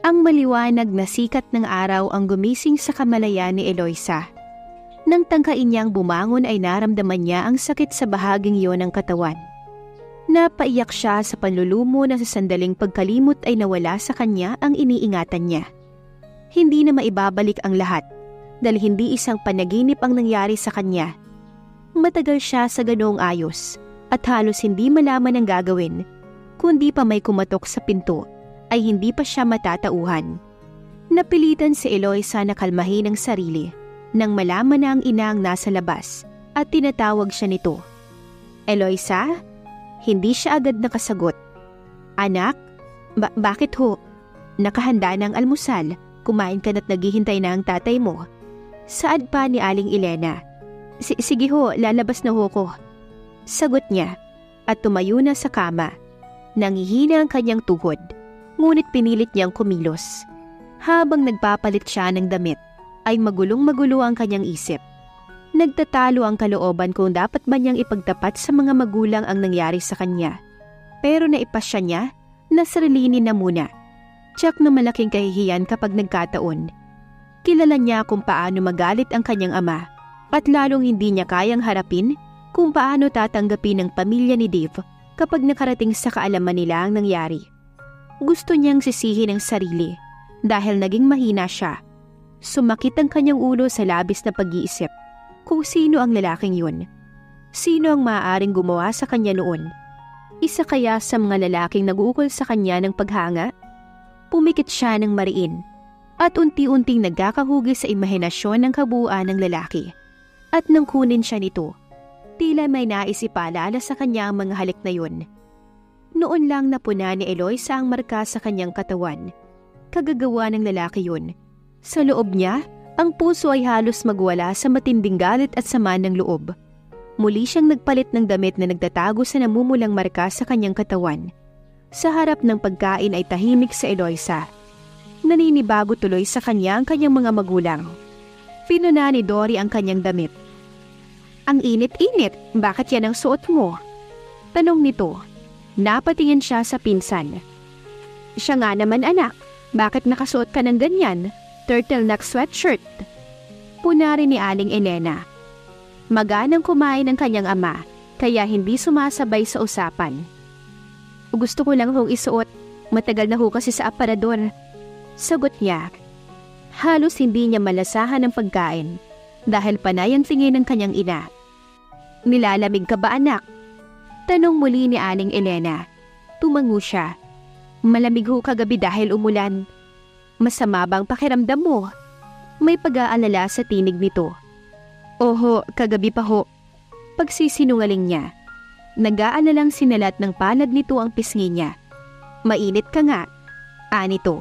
Ang maliwanag na sikat ng araw ang gumising sa kamalayan ni Eloisa. Nang tangkain niyang bumangon ay naramdaman niya ang sakit sa bahaging iyon ng katawan. Napaiyak siya sa panlulumo na sa sandaling pagkalimot ay nawala sa kanya ang iniingatan niya. Hindi na maibabalik ang lahat dahil hindi isang panaginip ang nangyari sa kanya. Matagal siya sa ganoong ayos at halos hindi malaman ang gagawin, kundi pa may kumatok sa pinto ay hindi pa siya matatauhan. Napilitan si Eloisa na kalmahin ang sarili nang malaman na ang ina ang nasa labas at tinatawag siya nito. Eloisa? Hindi siya agad nakasagot. Anak? Bakit ho? Nakahanda na ang almusal, kumain ka na't naghihintay na ang tatay mo. Saad pa ni Aling Elena. Sige ho, lalabas na ho ko. Sagot niya at tumayo na sa kama. Nangihina ang kanyang tuhod, ngunit pinilit niyang kumilos. Habang nagpapalit siya ng damit, ay magulong-magulo ang kanyang isip. Nagtatalo ang kalooban kung dapat ba niyang ipagtapat sa mga magulang ang nangyari sa kanya. Pero naipasya niya na sarilinin na muna. Tiyak na malaking kahihiyan kapag nagkataon. Kilala niya kung paano magalit ang kanyang ama at lalong hindi niya kayang harapin kung paano tatanggapin ng pamilya ni Dave kapag nakarating sa kaalaman nila ang nangyari. Gusto niyang sisihin ang sarili dahil naging mahina siya. Sumakit ang kanyang ulo sa labis na pag-iisip kung sino ang lalaking yun. Sino ang maaaring gumawa sa kanya noon? Isa kaya sa mga lalaking nag-uukol sa kanya ng paghanga? Pumikit siya ng mariin at unti-unting nagkakahugis sa imahinasyon ng kabuuan ng lalaki. At nang kunin siya nito, tila may naisipaalala sa kanya ang mga halik na yun. Noon lang napuna ni Eloisa ang marka sa kanyang katawan. Kagagawa ng lalaki yun. Sa loob niya, ang puso ay halos magwala sa matinding galit at sama ng loob. Muli siyang nagpalit ng damit na nagtatago sa namumulang marka sa kanyang katawan. Sa harap ng pagkain ay tahimik sa Eloisa. Naninibago tuloy sa kanya ang kanyang mga magulang. Pinuna ni Dory ang kanyang damit. Ang init-init, bakit yan ang suot mo? Tanong nito. Napatingin siya sa pinsan. Siya nga naman anak, bakit nakasuot ka ng ganyan? Turtleneck sweatshirt. Punari ni Aling Elena. Maganang kumain ang kanyang ama, kaya hindi sumasabay sa usapan. Gusto ko lang hong isuot, matagal na ho kasi sa aparador. Sagot niya. Halos hindi niya malasahan ang pagkain dahil panay ang tingin ng kanyang ina. Nilalamig ka ba anak? Tanong muli ni Aling Elena. Tumango siya. Malamig ho kagabi dahil umulan. Masama bang pakiramdam mo? May pag-aalala sa tinig nito. Oho, kagabi pa ho. Pagsisinungaling niya. Nag-aalalang sinalat ng palad nito ang pisngi niya. Mainit ka nga. Anito.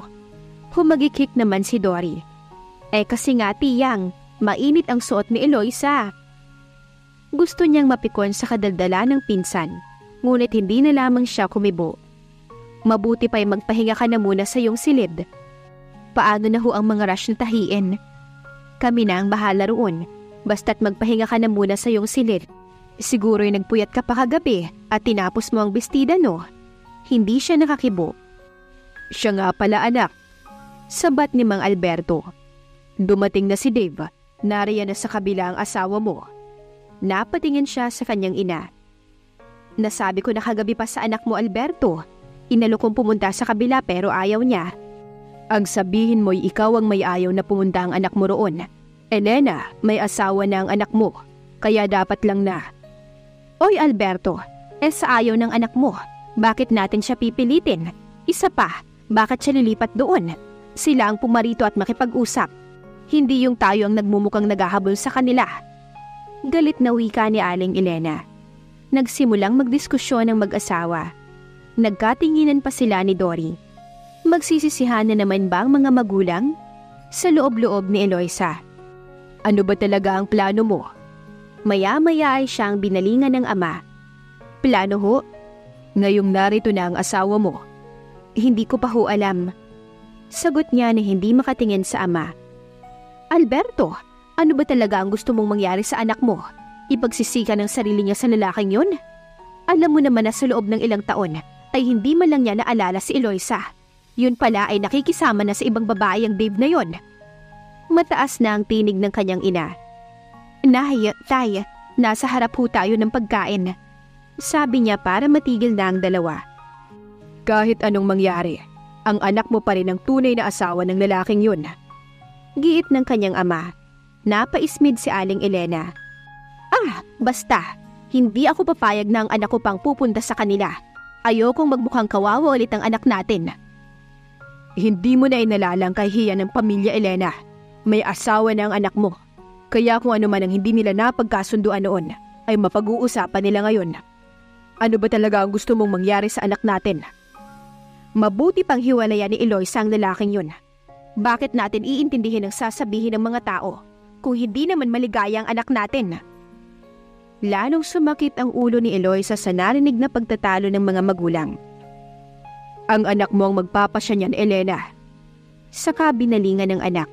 Humagikik naman si Dory. Kasi nga tiyang, mainit ang suot ni Eloisa. Gusto niyang mapikon sa kadaldala ng pinsan, ngunit hindi na lamang siya kumibo. Mabuti pa'y magpahinga ka na muna sa iyong silid. Paano na ho ang mga rush na tahiin? Kami na ang bahala roon, basta't magpahinga ka na muna sa iyong silid. Siguro'y nagpuyat ka pa kagabi at tinapos mo ang bestida no? Hindi siya nakakibo. Siya nga pala anak. Sabat ni Mang Alberto. Dumating na si Dave, nariyan na sa kabila ang asawa mo. Napatingin siya sa kanyang ina. Nasabi ko na kagabi pa sa anak mo Alberto. Inalok kong pumunta sa kabila pero ayaw niya. Ang sabihin mo'y ikaw ang may ayaw na pumunta ang anak mo roon. Elena, may asawa na ang anak mo, kaya dapat lang na. Oy Alberto, sa ayaw ng anak mo, bakit natin siya pipilitin? Isa pa, bakit siya lilipat doon? Sila ang pumarito at makipag-usap. Hindi yung tayo ang nagmumukhang naghahabol sa kanila. Galit na wika ni Aling Elena. Nagsimulang magdiskusyon ng mag-asawa. Nagkatinginan pa sila ni Dory. Magsisisihan na naman ba ang mga magulang? Sa loob-loob ni Eloisa. Ano ba talaga ang plano mo? Maya-maya ay siyang binalingan ng ama. Plano ho? Ngayong narito na ang asawa mo. Hindi ko pa ho alam. Sagot niya na hindi makatingin sa ama. Alberto, ano ba talaga ang gusto mong mangyari sa anak mo? Ipagsisika ng sarili niya sa lalaking yun? Alam mo naman na sa loob ng ilang taon ay hindi man lang niya naalala si Eloisa. Yun pala ay nakikisama na sa ibang babae ang Dave na yon. Mataas na ang tinig ng kanyang ina. Nay, tay, nasa harap ho tayo ng pagkain. Sabi niya para matigil na ang dalawa. Kahit anong mangyari, ang anak mo pa rin ang tunay na asawa ng lalaking yun. Giit ng kanyang ama. Napaismid si Aling Elena. Basta. Hindi ako papayag na ang anak ko pang pupunta sa kanila. Ayokong magmukhang kawawa ulit ang anak natin. Hindi mo na inalalang kahihiyan ng pamilya, Elena. May asawa na ang anak mo. Kaya kung ano man ang hindi nila napagkasunduan noon, ay mapag-uusapan nila ngayon. Ano ba talaga ang gusto mong mangyari sa anak natin? Mabuti pang hiwalayan ni Eloisa ang lalaking yun. Bakit natin iintindihin ang sasabihin ng mga tao kung hindi naman maligaya ang anak natin? Lalong sumakit ang ulo ni Eloisa sa narinig na pagtatalo ng mga magulang. Ang anak mo ang magpapasya niyan, Elena. Saka binalingan ng anak.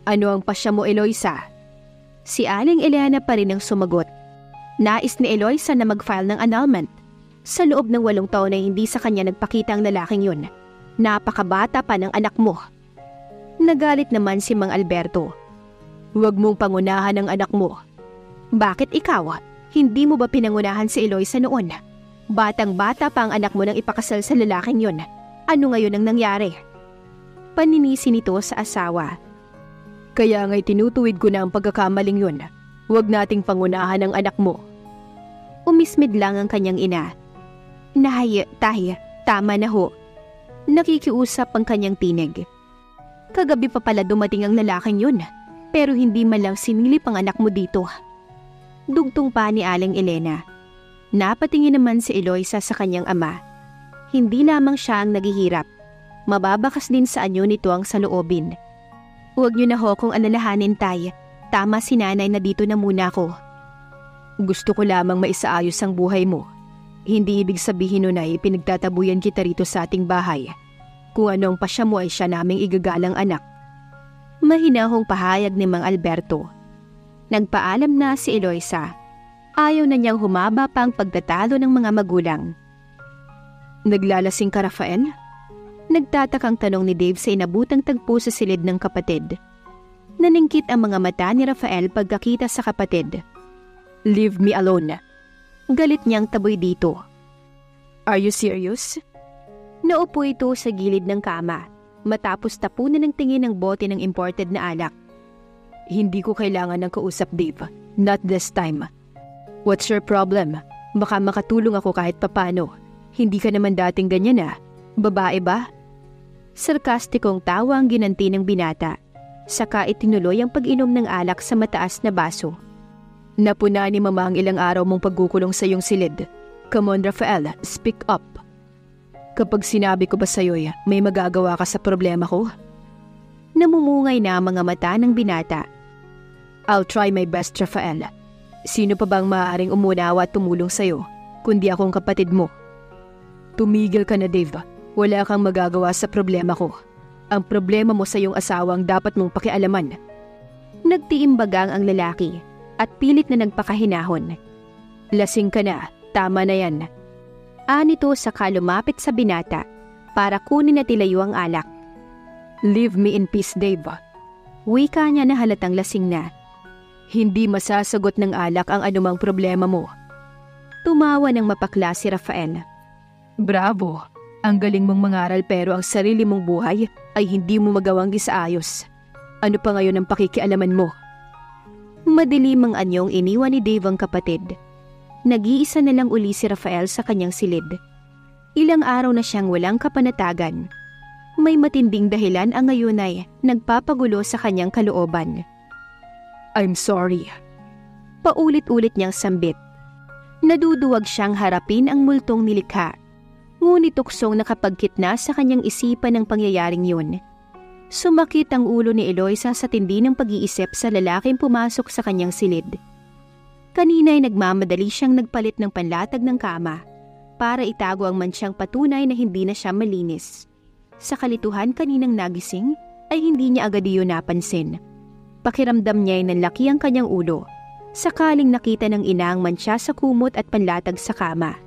Ano ang pasya mo, Eloisa? Si Aling Elena pa rin ang sumagot. Nais ni Eloisa na mag-file ng annulment. Sa loob ng 8 taon na hindi sa kanya nagpakita ang lalaking yun. Napakabata pa ng anak mo. Nagalit naman si Mang Alberto. Huwag mong pangunahan ang anak mo. Bakit ikaw? Hindi mo ba pinangunahan si Eloisa noon? Batang-bata pa ang anak mo nang ipakasal sa lalaking yun. Ano ngayon ang nangyari? Paninisi nito sa asawa. Kaya nga'y tinutuwid ko na ang pagkakamaling yun. Huwag nating pangunahan ang anak mo. Umismid lang ang kanyang ina. Nay, tay, tama na ho. Nakikiusap ang kanyang tinig. Kagabi pa pala dumating ang lalaking yun. Pero hindi man lang sinilip ang anak mo dito. Dugtong pa ni Aling Elena. Napatingin naman si Eloisa sa kanyang ama. Hindi lamang siya ang naghihirap. Mababakas din sa anyo nito ang saloobin. Huwag niyo na ho kung alalahanin, tay. Tama si nanay na dito na muna ako. Gusto ko lamang maisaayos ang buhay mo. Hindi ibig sabihin nun ay pinagtatabuyan kita rito sa ating bahay. Kung ano ang pasya mo ay siya naming igagalang anak. Mahinahong pahayag ni Mang Alberto. Nagpaalam na si Eloisa. Ayaw na niyang humaba pa ang pagtatalo ng mga magulang. Naglalasing ka, Rafael? Nagtatakang tanong ni Dave sa inabutang tagpo sa silid ng kapatid. Naningkit ang mga mata ni Rafael pagkakita sa kapatid. Leave me alone. Galit niyang taboy dito. Are you serious? Naupo ito sa gilid ng kama matapos tapunan ng tingin ng bote ng imported na alak. Hindi ko kailangan ng kausap, Dave. Not this time. What's your problem? Baka makatulong ako kahit papano. Hindi ka naman dating ganyan Babae ba? Sarkastikong tawa ang ginanti ng binata. Saka itinuloy ang pag-inom ng alak sa mataas na baso. Napuna ni Mama ang ilang araw mong pagkukulong sa iyong silid. Come on, Rafael, speak up. Kapag sinabi ko ba sa'yo, may magagawa ka sa problema ko? Namumungay na ang mga mata ng binata. I'll try my best, Rafael. Sino pa bang maaaring umunawa at tumulong sa'yo, kundi akong kapatid mo? Tumigil ka na, Dave. Wala kang magagawa sa problema ko. Ang problema mo sa iyong asawang dapat mong pakialaman. Nagtiimbagang ang lalaki at pilit na nagpakahinahon. Lasing ka na, tama na yan. Anito saka lumapit sa binata para kunin at ilayo ang alak. Leave me in peace, Dave. Wika niya na halatang lasing na. Hindi masasagot ng alak ang anumang problema mo. Tumawa ng mapakla si Rafael. Bravo! Ang galing mong mangaral pero ang sarili mong buhay ay hindi mo magawang isaayos. Ano pa ngayon ang pakikialaman mo? Madilim ang anyong iniwan ni Dave ang kapatid. Nag-iisa na lang uli si Rafael sa kanyang silid. Ilang araw na siyang walang kapanatagan. May matinding dahilan ang ngayon ay nagpapagulo sa kanyang kalooban. I'm sorry. Paulit-ulit niyang sambit. Naduduwag siyang harapin ang multong nilikha. Ngunit tuksong nakapagkit na sa kanyang isipan ng pangyayaring yun. Sumakit ang ulo ni Eloisa sa tindi ng pag-iisip sa lalaking pumasok sa kanyang silid. Kanina'y nagmamadali siyang nagpalit ng panlatag ng kama para itago ang mansyang patunay na hindi na siya malinis. Sa kalituhan kaninang nagising ay hindi niya agad iyon napansin. Pakiramdam niya ay nanlaki ang kanyang ulo, sakaling nakita ng ina ang mansya sa kumot at panlatag sa kama.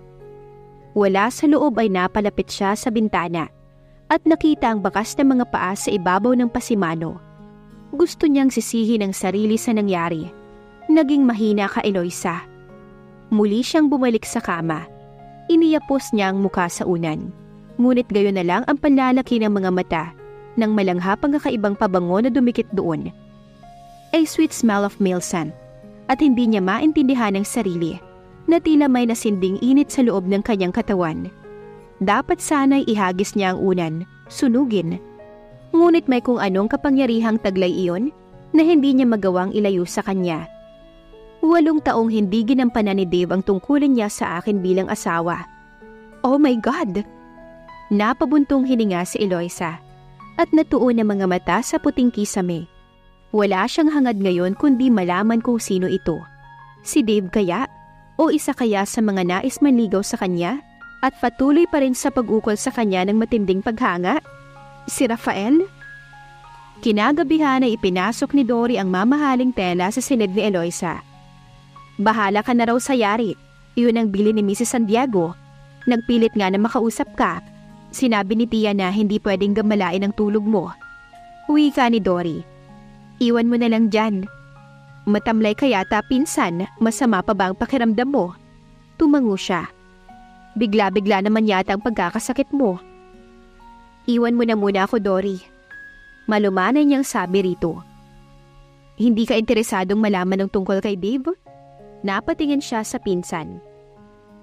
Wala sa loob ay napalapit siya sa bintana at nakita ang bakas ng mga paa sa ibabaw ng pasimano. Gusto niyang sisihin ang sarili sa nangyari. Naging mahina ka, Eloisa. Muli siyang bumalik sa kama. Iniyapos niya ang muka sa unan. Ngunit gayon na lang ang panlalaki ng mga mata nang malanghap ang kakaibang pabango na dumikit doon. A sweet smell of male scent, at hindi niya maintindihan ang sarili na tila may nasinding init sa loob ng kanyang katawan. Dapat sana'y ihagis niya ang unan, sunugin. Ngunit may kung anong kapangyarihang taglay iyon na hindi niya magawang ilayo sa kanya. 8 taong hindi ginampanan ni Dave ang tungkulin niya sa akin bilang asawa. Oh my God! Napabuntong hininga si Eloisa at natuon ang mga mata sa puting kisame. Wala siyang hangad ngayon kundi malaman kung sino ito. Si Dave kaya? O isa kaya sa mga nais manligaw sa kanya at patuloy pa rin sa pag-ukol sa kanya ng matinding paghanga? Si Rafael? Kinagabihan ay ipinasok ni Dory ang mamahaling tela sa silid ni Eloisa. Bahala ka na raw sa yari. Iyon ang bili ni Mrs. Santiago. Nagpilit nga na makausap ka. Sinabi ni Tia na hindi pwedeng gamalain ang tulog mo. Uwi ka ni Dory. Iwan mo na lang dyan. Matamlay ka yata, pinsan. Masama pa ba ang pakiramdam mo? Tumango siya. Bigla-bigla naman yata ang pagkakasakit mo. Iwan mo na muna ako, Dory. Malumanay niyang sabi rito. Hindi ka interesadong malaman ng tungkol kay Dave? Napatingin siya sa pinsan.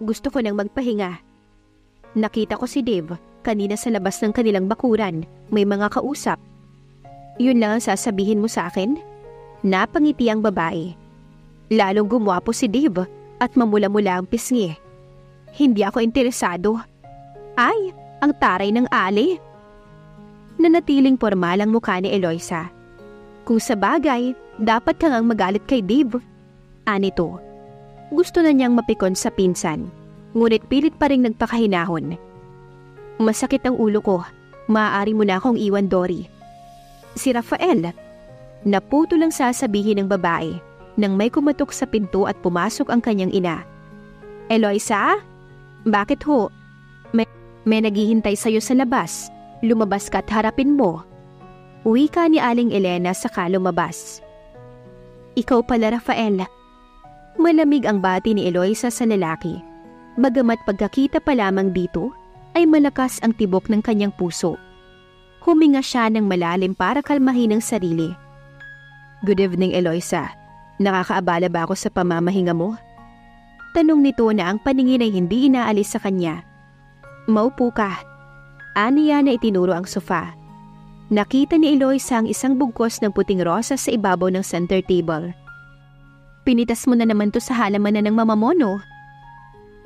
Gusto ko nang magpahinga. Nakita ko si Dave kanina sa labas ng kanilang bakuran. May mga kausap. Yun lang ang sasabihin mo sa akin? Napangiti ang babae. Lalong gumwapo si Dave at mamula-mula ang pisngi. Hindi ako interesado. Ay, ang taray ng ali. Nanatiling pormal ang mukha ni Eloisa. Kung sa bagay, dapat kang ang magalit kay Dave. Anito. Gusto na niyang mapikon sa pinsan, ngunit pilit pa ring nagpakahinahon. Masakit ang ulo ko. Maaari mo na akong iwan, Dory. Si Rafael. Naputo lang sasabihin ng babae nang may kumatok sa pinto at pumasok ang kanyang ina. Eloisa? Bakit ho? May naghihintay sa'yo sa labas. Lumabas ka at harapin mo. Uwi ka ni Aling Elena saka lumabas. Ikaw pala, Rafael. Malamig ang bati ni Eloisa sa lalaki. Bagamat pagkakita pa lamang dito, ay malakas ang tibok ng kanyang puso. Huminga siya ng malalim para kalmahin ang sarili. Good evening, Eloisa. Nakakaabala ba ako sa pamamahinga mo? Tanong nito na ang paningin ay hindi inaalis sa kanya. Maupo ka. Aniya na itinuro ang sofa. Nakita ni Eloisa ang isang bugkos ng puting rosas sa ibabaw ng center table. Pinitas mo na naman to sa halaman na ng mama mo, no?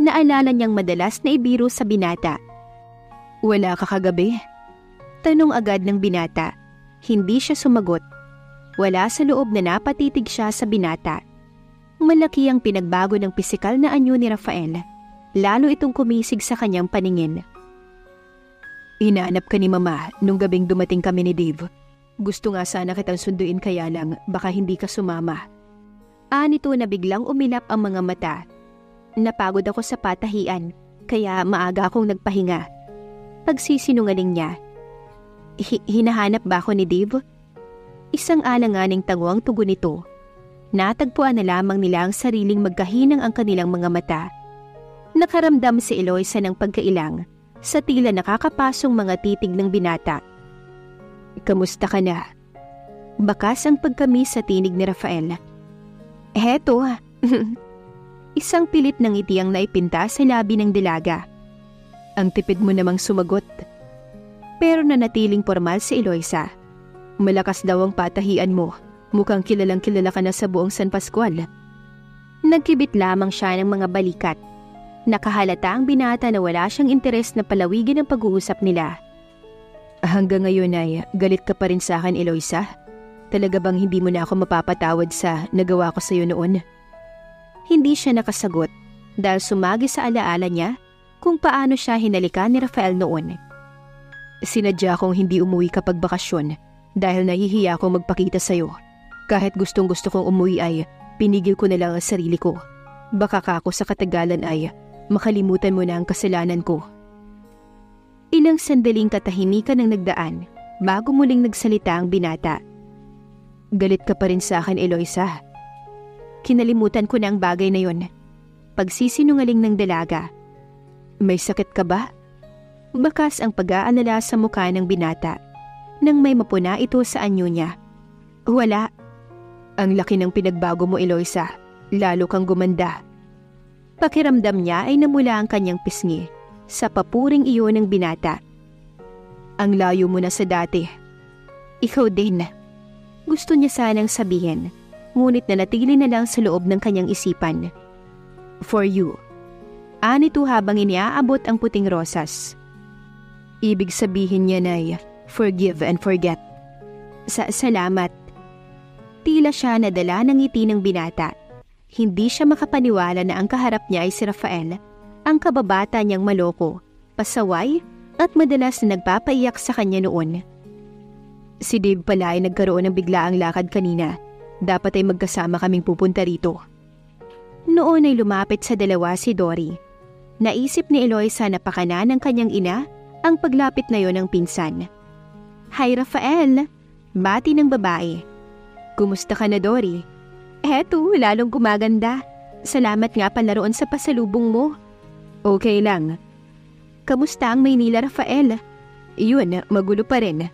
Naalala niyang madalas na ibiro sa binata. Wala ka kagabi? Tanong agad ng binata. Hindi siya sumagot. Wala sa loob na napatitig siya sa binata. Malaki ang pinagbago ng pisikal na anyo ni Rafael. Lalo itong kumisig sa kanyang paningin. Inaanap ka ni Mama nung gabing dumating kami ni Dave. Gusto nga sana kitang sunduin kaya lang baka hindi ka sumama. Anito na biglang umilap ang mga mata. Napagod ako sa patahian, kaya maaga akong nagpahinga. Pagsisinungaling niya. Hinahanap ba ako ni Dave? Isang alanganing tango ang tugon nito. Natagpuan na lamang nila ang sariling magkahinang ang kanilang mga mata. Nakaramdam si Eloisa ng pagkailang sa tila nakakapasong mga titig ng binata. Kamusta ka na? Bakas ang pagkamis sa tinig ni Rafael. Heto. Isang pilit ng ngiti ang naipinta sa labi ng dilaga. Ang tipid mo namang sumagot. Pero nanatiling formal si Eloisa. Malakas daw ang patahian mo. Mukhang kilalang kilala ka na sa buong San Pascual. Nagkibit lamang siya ng mga balikat. Nakahalata ang binata na wala siyang interes na palawigin ang pag-uusap nila. Hanggang ngayon ay galit ka pa rin sa akin, Eloisa? Talaga bang hindi mo na ako mapapatawad sa nagawa ko sa iyo noon? Hindi siya nakasagot dahil sumagi sa alaala niya kung paano siya hinalikan ni Rafael noon. Sinadya kong hindi umuwi kapag bakasyon dahil nahihiya akong magpakita sa iyo. Kahit gustong-gusto kong umuwi ay pinigil ko na lang ang sarili ko. Baka kako sa katagalan ay makalimutan mo na ang kasalanan ko. Ilang sandaling katahimikan ang nagdaan bago muling nagsalita ang binata. Galit ka pa rin sa akin, Eloisa. Kinalimutan ko na ang bagay na yon. Pagsisinungaling ng dalaga. May sakit ka ba? Bakas ang pag-aalala sa mukha ng binata nang may mapuna ito sa anyo niya. Wala. Ang laki ng pinagbago mo, Eloisa. Lalo kang gumanda. Pakiramdam niya ay namula ang kanyang pisngi sa papuring iyon ng binata. Ang layo mo na sa dati. Ikaw din. Gusto niya sanang sabihin, ngunit nanatili na lang sa loob ng kanyang isipan. For you. Anito habang iniaabot ang puting rosas. Ibig sabihin niya ay forgive and forget. Salamat. Tila siya nadala ng ngiti ng binata. Hindi siya makapaniwala na ang kaharap niya ay si Rafael, ang kababata niyang maloko, pasaway at madalas na nagpapaiyak sa kanya noon. Si Dave pala ay nagkaroon ng biglaang lakad kanina. Dapat ay magkasama kaming pupunta rito. Noon ay lumapit sa dalawa si Dory. Naisip ni Eloisa na pakana ng kanyang ina ang paglapit na yon ng pinsan. Hi Rafael! Bati ng babae. Kumusta ka na, Dory? Eto, lalong gumaganda. Salamat nga pala roon sa pasalubong mo. Okay lang. Kamusta ang Maynila, Rafael? Iyon, magulo pa rin.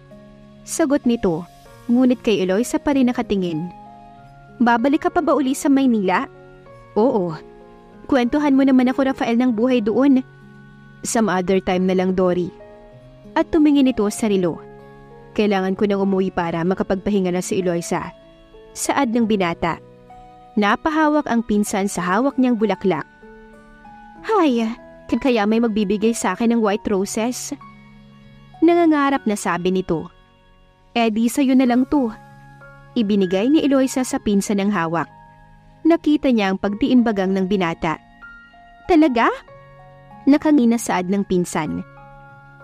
Sagot nito, ngunit kay Eloisa pa rin nakatingin. Babalik ka pa ba uli sa Maynila? Oo. Kwentuhan mo naman ako, Rafael, ng buhay doon. Some other time na lang, Dory. At tumingin ito sa relo. Kailangan ko nang umuwi para makapagpahinga na si Eloisa. Saad ng binata. Napahawak ang pinsan sa hawak niyang bulaklak. Hay, kaya may magbibigay sa akin ng white roses? Nangangarap na sabi nito. Di sa'yo na lang to. Ibinigay ni Eloisa sa pinsan ng hawak. Nakita niya ang pagtiimbagang ng binata. Talaga? Nakangina saad ng pinsan.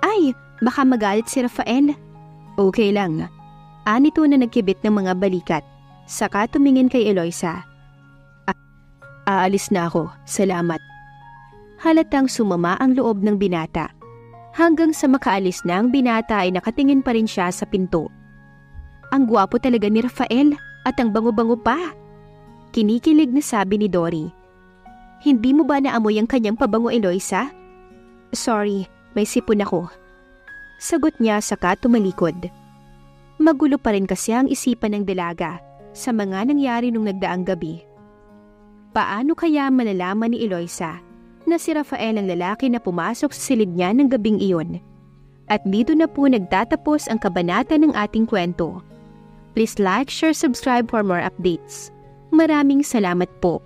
Ay, baka magalit si Rafael. Okay lang. Anito na nagkibit ng mga balikat. Saka tumingin kay Eloisa. Aalis na ako. Salamat. Halatang sumama ang loob ng binata. Hanggang sa makaalis na ang binata ay nakatingin pa rin siya sa pinto. Ang gwapo talaga ni Rafael at ang bango-bango pa. Kinikilig na sabi ni Dory. Hindi mo ba naamoy ang kanyang pabango, Eloisa? Sorry, may sipon ako. Sagot niya saka tumalikod. Magulo pa rin kasi ang isipan ng dalaga sa mga nangyari nung nagdaang gabi. Paano kaya malalaman ni Eloisa na si Rafael ang lalaki na pumasok sa silid niya ng gabing iyon? At dito na po nagtatapos ang kabanata ng ating kwento. Please like, share, subscribe for more updates. Maraming salamat po.